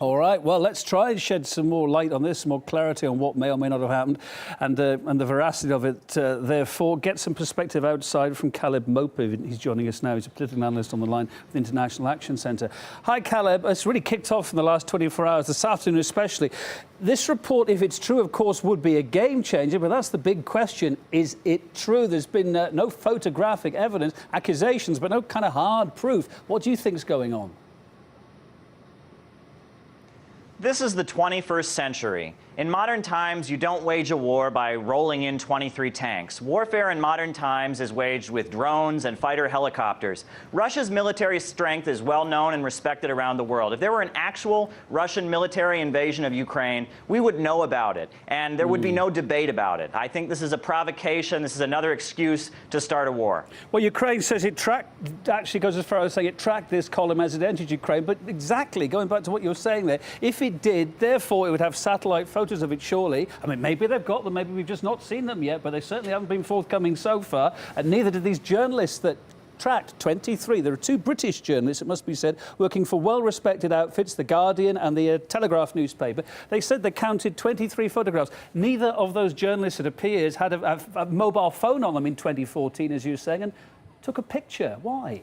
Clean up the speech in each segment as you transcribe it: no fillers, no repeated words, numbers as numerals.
All right, well, let's try and shed some more light on this, some more clarity on what may or may not have happened and the veracity of it. Therefore, get some perspective outside from Caleb Maupin. He's joining us now. He's a political analyst on the line with the International Action Centre. Hi, Caleb. It's really kicked off in the last 24 hours, this afternoon especially. This report, if it's true, of course, would be a game changer, but that's the big question. Is it true? There's been no photographic evidence, accusations, but no kind of hard proof. What do you think is going on? This is the 21st century. In modern times, you don't wage a war by rolling in 23 tanks. Warfare in modern times is waged with drones and fighter helicopters. Russia's military strength is well known and respected around the world. If there were an actual Russian military invasion of Ukraine, we would know about it, and there would be no debate about it. I think this is a provocation. This is another excuse to start a war. Well, Ukraine says it actually goes as far as saying it tracked this column as it entered Ukraine, but exactly, going back to what you're saying there, if it did, therefore it would have satellite photos of it, surely. I mean, maybe they've got them, maybe we've just not seen them yet, but they certainly haven't been forthcoming so far, and neither did these journalists that tracked 23. There are two British journalists, it must be said, working for well-respected outfits, The Guardian and the Telegraph newspaper. They said they counted 23 photographs. Neither of those journalists, it appears, had a mobile phone on them in 2014, as you were saying, and took a picture. Why?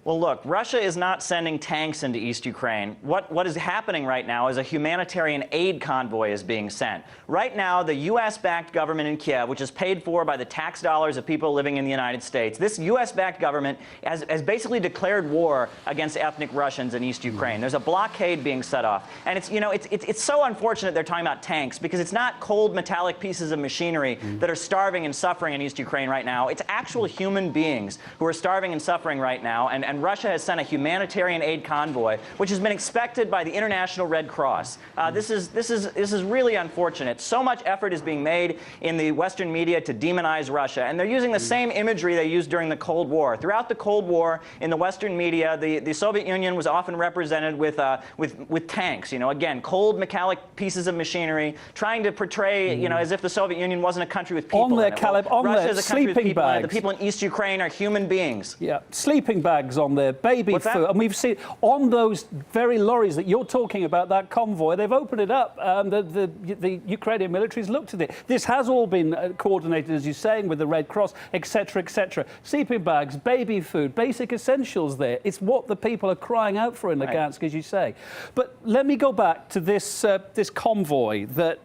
Well, look, Russia is not sending tanks into East Ukraine. What is happening right now is a humanitarian aid convoy is being sent. Right now, the U.S.-backed government in Kiev, which is paid for by the tax dollars of people living in the United States, this U.S.-backed government has basically declared war against ethnic Russians in East Ukraine. There's a blockade being set off. And it's so unfortunate they're talking about tanks, because it's not cold metallic pieces of machinery that are starving and suffering in East Ukraine right now. It's actual human beings who are starving and suffering right now. And Russia has sent a humanitarian aid convoy, which has been expected by the International Red Cross. This is really unfortunate. So much effort is being made in the Western media to demonize Russia, and they're using the same imagery they used during the Cold War. Throughout the Cold War, in the Western media, the Soviet Union was often represented with tanks. You know, again, cold metallic pieces of machinery, trying to portray, you know, as if the Soviet Union wasn't a country with people on there, in it. Caleb, Well, on Russia there, is a country with sleeping people in it. bags. The people in East Ukraine are human beings. Yeah, sleeping bags on there, baby What's food. that? And we've seen on those very lorries that you're talking about, that convoy, they've opened it up. The Ukrainian military's looked at it. This has all been coordinated, as you're saying, with the Red Cross, etc., etc. Sleeping bags, baby food, basic essentials there. It's what the people are crying out for in Lugansk, as you say. But let me go back to this this convoy that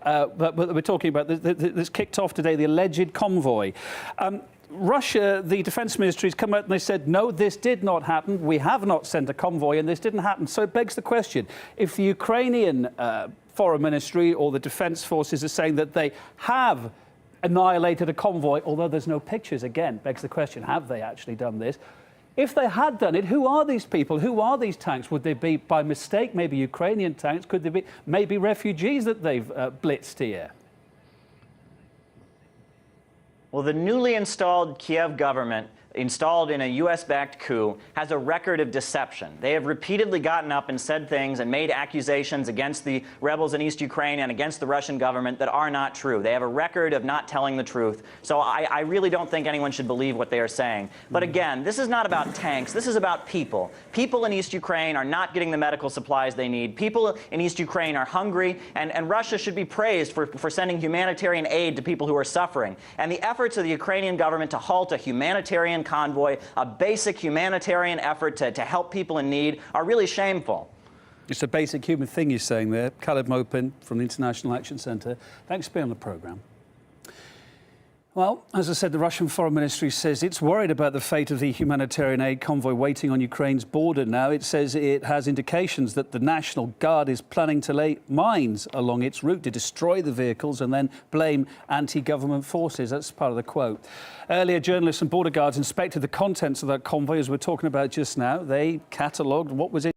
we're talking about, that's kicked off today, the alleged convoy. Russia, the defense ministry, has come out and they said, no, this did not happen. We have not sent a convoy and this didn't happen. So it begs the question, if the Ukrainian foreign ministry or the defense forces are saying that they have annihilated a convoy, although there's no pictures, again, begs the question, have they actually done this? If they had done it, who are these people? Who are these tanks? Would they be, by mistake, maybe Ukrainian tanks? Could they be maybe refugees that they've blitzed here? Well, the newly installed Kiev government, installed in a U.S.-backed coup, has a record of deception. They have repeatedly gotten up and said things and made accusations against the rebels in East Ukraine and against the Russian government that are not true. They have a record of not telling the truth. So I really don't think anyone should believe what they are saying. But again, this is not about tanks. This is about people. People in East Ukraine are not getting the medical supplies they need. People in East Ukraine are hungry, and Russia should be praised for sending humanitarian aid to people who are suffering. And the efforts of the Ukrainian government to halt a humanitarian convoy, a basic humanitarian effort to help people in need, are really shameful. It's a basic human thing you're saying there. Caleb Maupin from the International Action Centre. Thanks for being on the programme. Well, as I said, the Russian Foreign Ministry says it's worried about the fate of the humanitarian aid convoy waiting on Ukraine's border now. It says it has indications that the National Guard is planning to lay mines along its route to destroy the vehicles and then blame anti-government forces. That's part of the quote. Earlier, journalists and border guards inspected the contents of that convoy, as we're talking about just now. They catalogued what was in